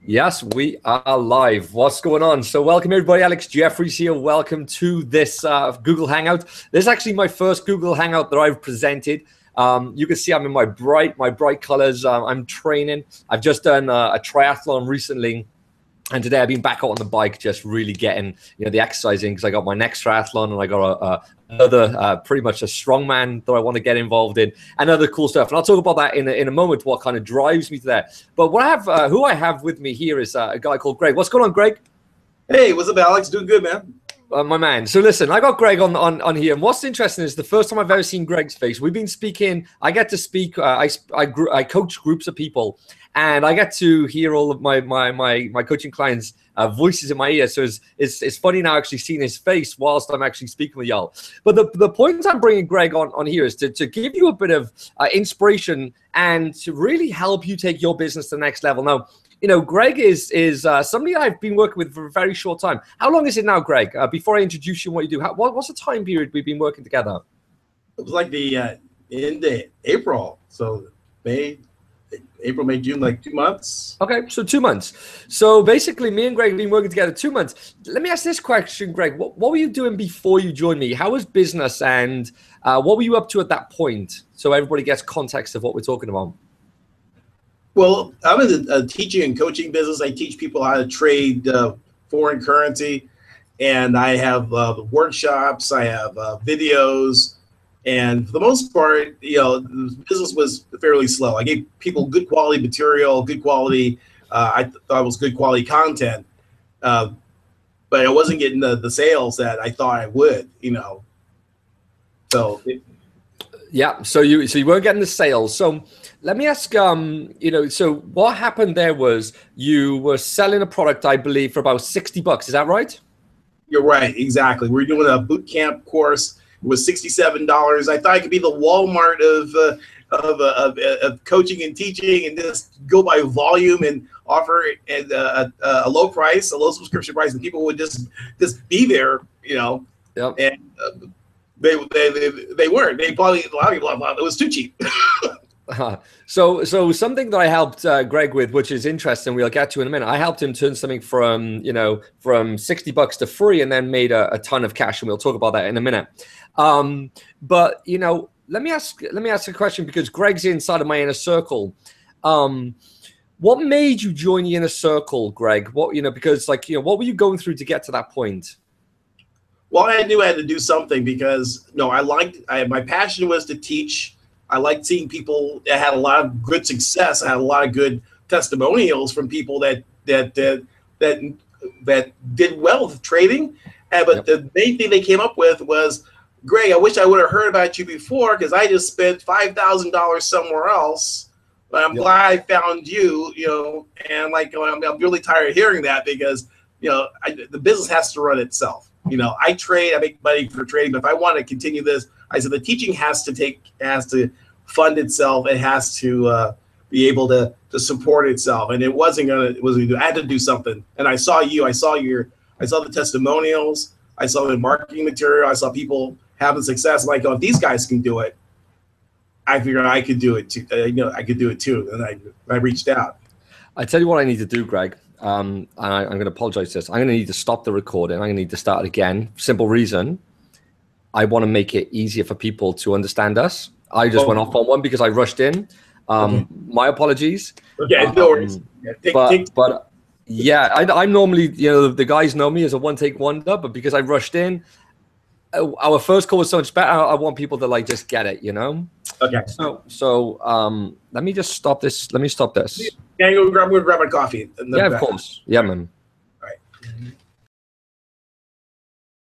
Yes, we are live. What's going on? So welcome everybody. Alex Jeffries here. Welcome to this Google Hangout. This is actually my first Google Hangout that I've presented. You can see I'm in my bright colors. I'm training. I've just done a triathlon recently. And today I've been back out on the bike, just really getting, the exercise in, because I got my next triathlon and I got another pretty much a strongman that I want to get involved in, and other cool stuff. And I'll talk about that in a moment, what kind of drives me to that. But what who I have with me here is a guy called Greg. What's going on, Greg? Hey, what's up, Alex? Doing good, man. My man. So listen, I got Greg on here, and what's interesting is the first time I've ever seen Greg's face. We've been speaking. I get to speak. I coach groups of people, and I get to hear all of my coaching clients' voices in my ear. So it's funny now actually seeing his face whilst I'm actually speaking with y'all. But the point I'm bringing Greg on here is to give you a bit of inspiration and to really help you take your business to the next level. Now, Greg is somebody I've been working with for a very short time. How long is it now, Greg? Before I introduce you and what you do, what's the time period we've been working together? It was like the end of April. So April, May, June, like 2 months. Okay, so 2 months. So basically, me and Greg have been working together 2 months. Let me ask this question, Greg. What were you doing before you joined me? How was business, and what were you up to at that point? So everybody gets context of what we're talking about. Well, I'm in the teaching and coaching business. I teach people how to trade foreign currency, and I have workshops. I have videos, and for the most part, the business was fairly slow. I gave people good quality material, good quality. I thought it was good quality content, but I wasn't getting the sales that I thought I would. So yeah. So you weren't getting the sales. So let me ask, so what happened there was you were selling a product, I believe, for about $60. Is that right? You're right. Exactly. We're doing a boot camp course. It was $67. I thought I could be the Walmart of coaching and teaching, and just go by volume and offer it at a low price, a low subscription price, and people would just be there, Yep. And they weren't. They probably, a lot of people thought it was too cheap. So something that I helped Greg with, which is interesting, we'll get to in a minute. I helped him turn something from $60 to free, and then made a ton of cash, and we'll talk about that in a minute. But let me ask a question, because Greg's inside of my inner circle. What made you join the inner circle, Greg? Because what were you going through to get to that point? Well, I knew I had to do something, because my passion was to teach. I liked seeing people that had a lot of good success. I had a lot of good testimonials from people that did well with trading. But the main thing they came up with was, Greg, I wish I would have heard about you before, because I just spent $5,000 somewhere else. But I'm glad I found you. And I'm really tired of hearing that, because the business has to run itself. I trade, I make money for trading, but if I want to continue this, I said the teaching has to fund itself. It has to be able to support itself, and it wasn't gonna. I had to do something. And I saw you. I saw the testimonials. I saw the marketing material. I saw people having success. Like, if these guys can do it, I figured I could do it too. I could do it too. And I reached out. I tell you what I need to do, Greg. I'm going to apologize for this. I'm going to need to stop the recording. I'm going to need to start it again. Simple reason. I want to make it easier for people to understand us. I just went off on one because I rushed in. My apologies. Okay, no worries. But yeah, I'm normally, the guys know me as a one-take wonder, but because I rushed in, our first call was so much better. I want people to just get it, Okay. So let me just stop this. Let me stop this. Yeah, I'm going to grab my coffee. Yeah, of course. Yeah, man. All right.